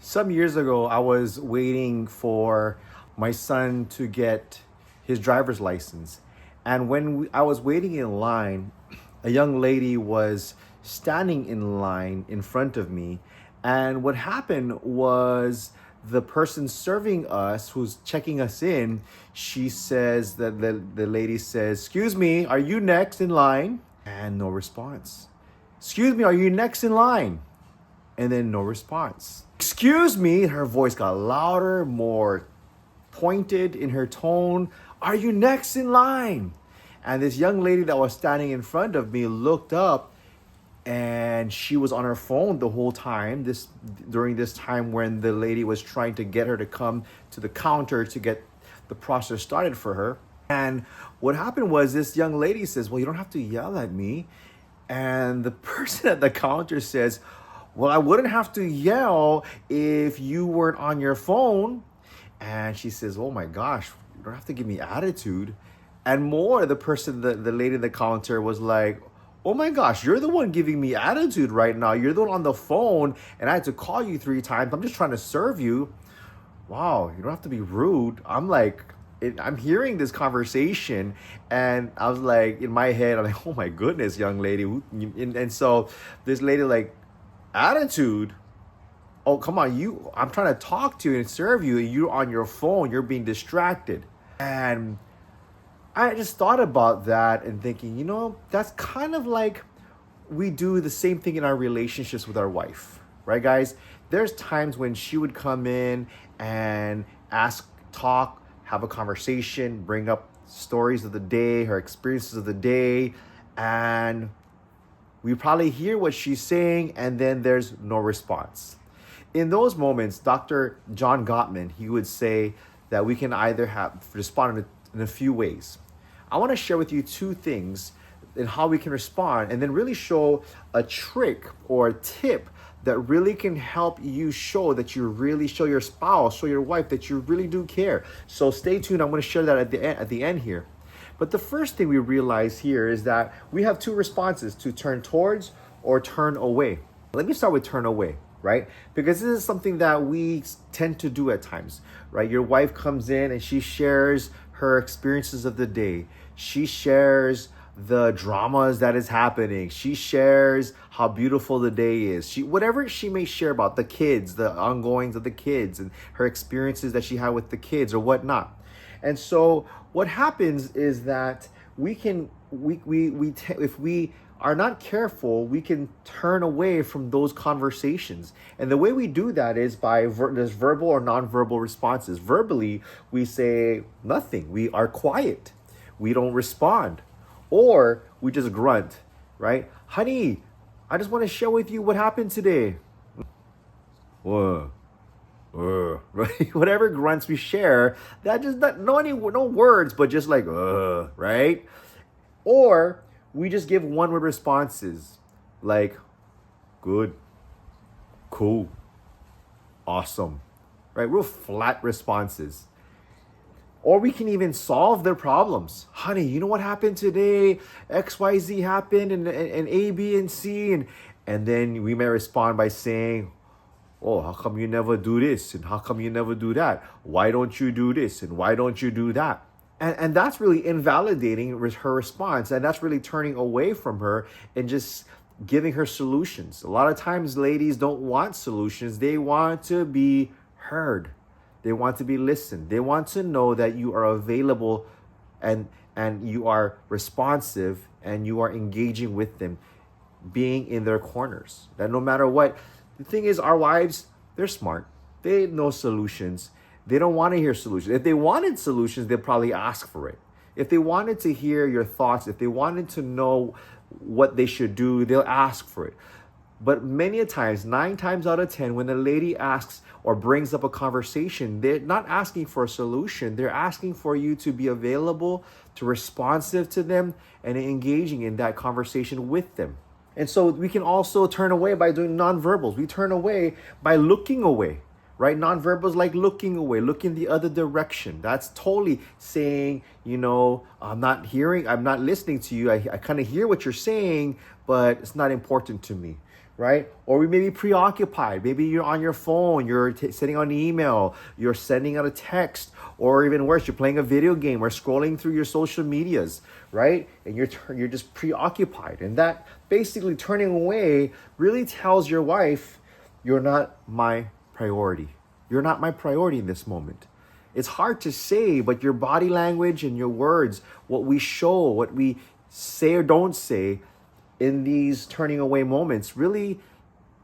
Some years ago, I was waiting for my son to get his driver's license. And I was waiting in line, a young lady was standing in line in front of me. And what happened was the person serving us, who's checking us in, she says that the lady says, "Excuse me, are you next in line?" And no response. "Excuse me, are you next in line?" And then no response. "Excuse me," her voice got louder, more pointed in her tone. "Are you next in line?" And this young lady that was standing in front of me looked up, and she was on her phone the whole time. During this time when the lady was trying to get her to come to the counter to get the process started for her. And what happened was this young lady says, "Well, you don't have to yell at me." And the person at the counter says, "Well, I wouldn't have to yell if you weren't on your phone." And she says, "Oh my gosh, you don't have to give me attitude." And more, the lady at the counter was like, "Oh my gosh, you're the one giving me attitude right now. You're the one on the phone, and I had to call you 3 times. I'm just trying to serve you. Wow, you don't have to be rude." I'm hearing this conversation, and I was like, in my head, I'm like, "Oh my goodness, young lady." And so this lady like, "Attitude? Oh, come on, I'm trying to talk to you and serve you, and you're on your phone, you're being distracted." And I just thought about that and thinking, that's kind of like we do the same thing in our relationships with our wife, right, guys? There's times when she would come in and talk, have a conversation, bring up stories of the day, her experiences of the day, and we probably hear what she's saying, and then there's no response. In those moments, Dr. John Gottman, he would say that we can either respond in a few ways. I want to share with you 2 things in how we can respond, and then really show a trick or a tip that really can help you show your spouse, show your wife that you really do care. So stay tuned. I'm going to share that at the end here. But the first thing we realize here is that we have 2 responses: to turn towards or turn away. Let me start with turn away, right? Because this is something that we tend to do at times, right? Your wife comes in and she shares her experiences of the day. She shares the dramas that is happening. She shares how beautiful the day is. Whatever she may share about the kids, the ongoings of the kids, and her experiences that she had with the kids or whatnot. And so what happens is that if we are not careful, we can turn away from those conversations. And the way we do that is by there's verbal or nonverbal responses. Verbally, we say nothing. We are quiet. We don't respond. Or we just grunt, right? "Honey, I just want to share with you what happened today." Right? Whatever grunts we share, no words, but just like, right? Or we just give one-word responses like, "Good, cool, awesome," right? Real flat responses. Or we can even solve their problems. "Honey, you know what happened today? XYZ happened, and A, B, and C." And then we may respond by saying, "Oh, how come you never do this? And how come you never do that? Why don't you do this? And why don't you do that?" And that's really invalidating her response. And that's really turning away from her and just giving her solutions. A lot of times ladies don't want solutions. They want to be heard. They want to be listened. They want to know that you are available and you are responsive and you are engaging with them, being in their corners. That no matter what, the thing is, our wives, they're smart. They know solutions. They don't want to hear solutions. If they wanted solutions, they'd probably ask for it. If they wanted to hear your thoughts, if they wanted to know what they should do, they'll ask for it. But many a times, 9 times out of 10, when a lady asks or brings up a conversation, they're not asking for a solution. They're asking for you to be available, to responsive to them, and engaging in that conversation with them. And so we can also turn away by doing nonverbals. We turn away by looking away, right? Nonverbals like looking away, looking the other direction. That's totally saying, I'm not listening to you. I kind of hear what you're saying, but it's not important to me, right? Or we may be preoccupied. Maybe you're on your phone, you're sending out an email, you're sending out a text, or even worse, you're playing a video game or scrolling through your social medias, right? And you're just preoccupied. And that basically turning away really tells your wife, you're not my priority. You're not my priority in this moment. It's hard to say, but your body language and your words, what we show, what we say or don't say in these turning away moments really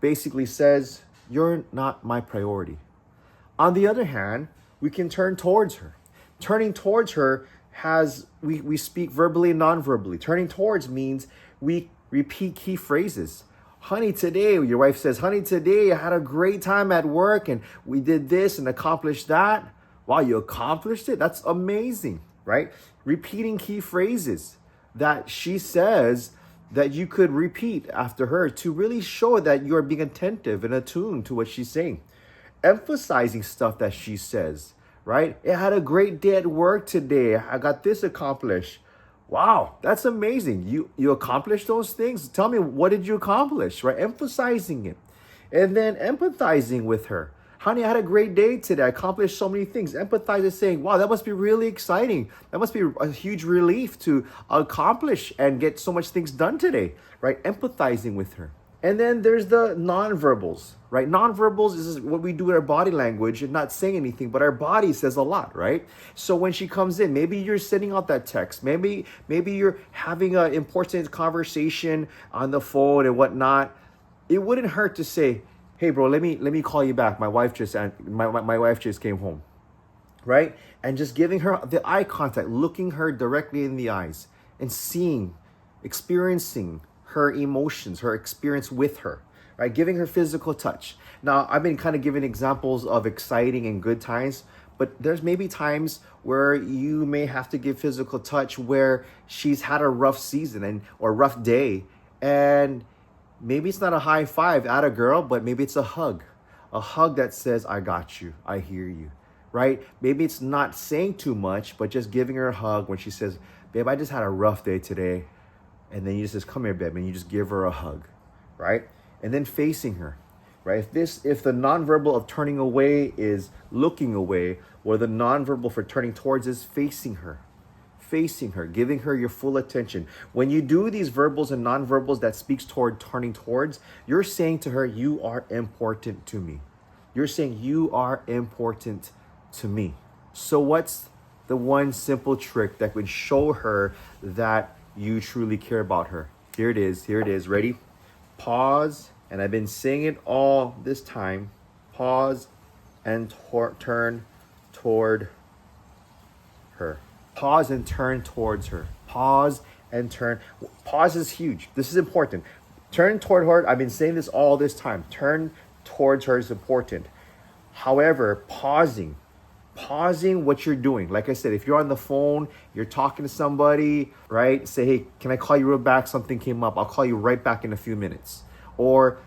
basically says, you're not my priority. On the other hand, we can turn towards her. Turning towards her we speak verbally and non-verbally. Turning towards means we repeat key phrases. Honey, today, your wife says, honey, today I had a great time at work and we did this and accomplished that. Wow, you accomplished it? That's amazing, right? Repeating key phrases that she says that you could repeat after her to really show that you're being attentive and attuned to what she's saying. Emphasizing stuff that she says, right? I had a great day at work today. I got this accomplished. Wow, that's amazing. You accomplished those things? Tell me, what did you accomplish, right? Emphasizing it. And then empathizing with her. Honey, I had a great day today. I accomplished so many things. Empathize is saying, wow, that must be really exciting. That must be a huge relief to accomplish and get so much things done today, right? Empathizing with her. And then there's the nonverbals, right? Nonverbals is what we do with our body language and not saying anything, but our body says a lot, right? So when she comes in, maybe you're sending out that text. Maybe you're having an important conversation on the phone and whatnot. It wouldn't hurt to say, hey bro, let me call you back. My wife just came home, right? And just giving her the eye contact, looking her directly in the eyes and experiencing her emotions, her experience with her, right? Giving her physical touch. Now, I've been kind of giving examples of exciting and good times, but there's maybe times where you may have to give physical touch where she's had a rough season or rough day, and maybe it's not a high five at a girl, but maybe it's a hug that says, I got you, I hear you, right? Maybe it's not saying too much, but just giving her a hug when she says, babe, I just had a rough day today. And then you just says, come here, babe, and you just give her a hug, right? And then facing her, right? If the nonverbal of turning away is looking away, or the nonverbal for turning towards is facing her, giving her your full attention. When you do these verbals and nonverbals that speaks toward turning towards, you're saying to her, you are important to me. You're saying you are important to me. So what's the one simple trick that would show her that you truly care about her? Here it is. Ready? Pause. And I've been saying it all this time. Pause and turn toward her. Pause and turn towards her. Pause and turn. Pause is huge. This is important. Turn toward her. I've been saying this all this time. Turn towards her is important. However, pausing what you're doing. Like I said, if you're on the phone, you're talking to somebody, right? Say, hey, can I call you real back? Something came up. I'll call you right back in a few minutes. Or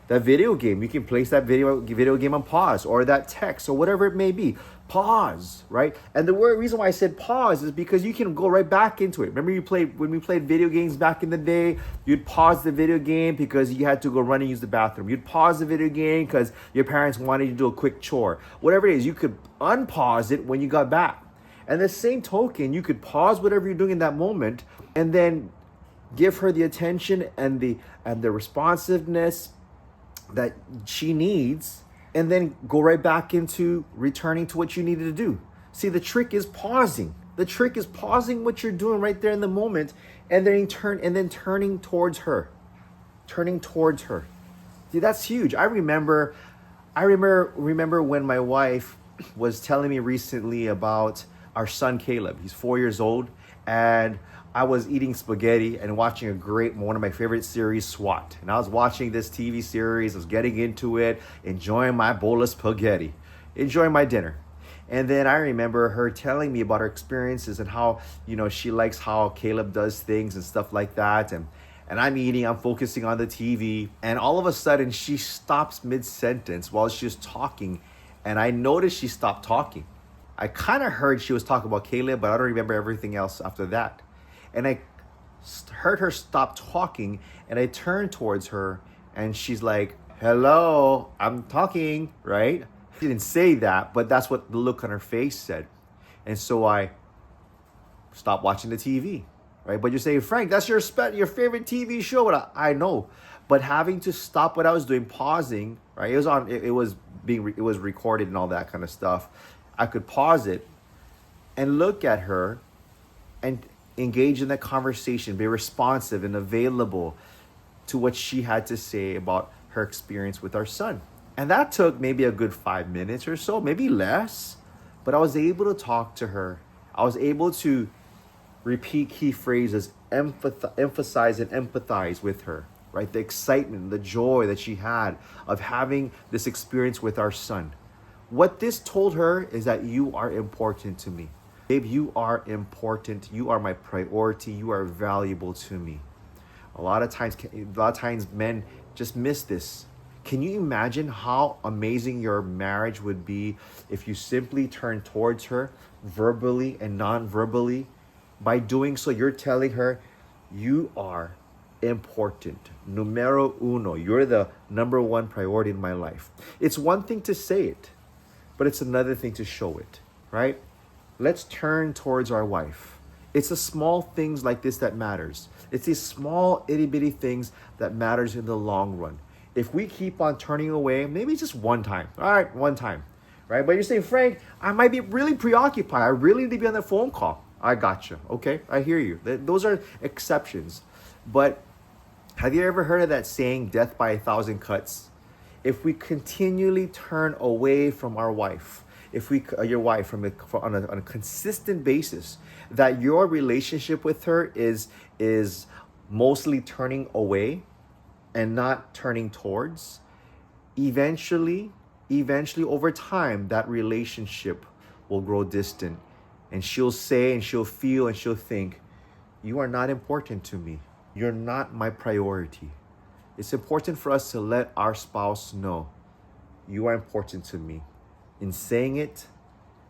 that video game, you can place that video game on pause, or that text, or whatever it may be. Pause, right? And the reason why I said pause is because you can go right back into it. Remember when we played video games back in the day, you'd pause the video game because you had to go run and use the bathroom. You'd pause the video game because your parents wanted you to do a quick chore. Whatever it is, you could unpause it when you got back. And the same token, you could pause whatever you're doing in that moment and then give her the attention and the responsiveness that she needs, and then go right back into returning to what you needed to do. See, the trick is pausing. The trick is pausing what you're doing right there in the moment, and then turning towards her. Turning towards her. See, that's huge. I remember when my wife was telling me recently about our son Caleb. He's 4 years old, and I was eating spaghetti and watching one of my favorite series, SWAT. And I was watching this TV series, I was getting into it, enjoying my bowl of spaghetti, enjoying my dinner. And then I remember her telling me about her experiences and how, she likes how Caleb does things and stuff like that. And I'm eating, I'm focusing on the TV. And all of a sudden she stops mid-sentence while she's talking. And I noticed she stopped talking. I kind of heard she was talking about Caleb, but I don't remember everything else after that. And I heard her stop talking, and I turned towards her, And she's like, hello, I'm talking, right? She didn't say that, but that's what the look on her face said. And so I stopped watching the TV, right? But you say, Frank, that's your favorite TV show. I know, but having to stop what I was doing, pausing, right? It was recorded and all that kind of stuff. I could pause it and look at her and engage in that conversation, be responsive and available to what she had to say about her experience with our son. And that took maybe a good 5 minutes or so, maybe less, but I was able to talk to her. I was able to repeat key phrases, emphasize and empathize with her, right? The excitement, the joy that she had of having this experience with our son. What this told her is that you are important to me. Babe, you are important. You are my priority. You are valuable to me. A lot of times men just miss this. Can you imagine how amazing your marriage would be if you simply turn towards her verbally and non-verbally? By doing so, you're telling her, you are important. Numero uno. You're the number one priority in my life. It's one thing to say it, but it's another thing to show it, right? Let's turn towards our wife. It's the small things like this that matters. It's these small itty bitty things that matters in the long run. If we keep on turning away, maybe just one time. All right, one time, right? But you're saying, Frank, I might be really preoccupied. I really need to be on that phone call. I got you. Okay, I hear you. Those are exceptions. But have you ever heard of that saying, death by 1,000 cuts? If we continually turn away from our wife, your wife on a consistent basis, that your relationship with her is mostly turning away and not turning towards, eventually over time, that relationship will grow distant. And she'll say and she'll feel and she'll think, you are not important to me. You're not my priority. It's important for us to let our spouse know, you are important to me, in saying it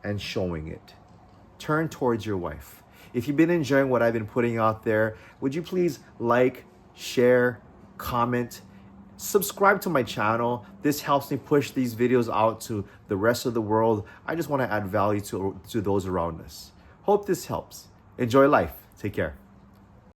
and showing it. Turn towards your wife. If you've been enjoying what I've been putting out there, would you please like, share, comment, subscribe to my channel. This helps me push these videos out to the rest of the world. I just want to add value to those around us. Hope this helps. Enjoy life. Take care.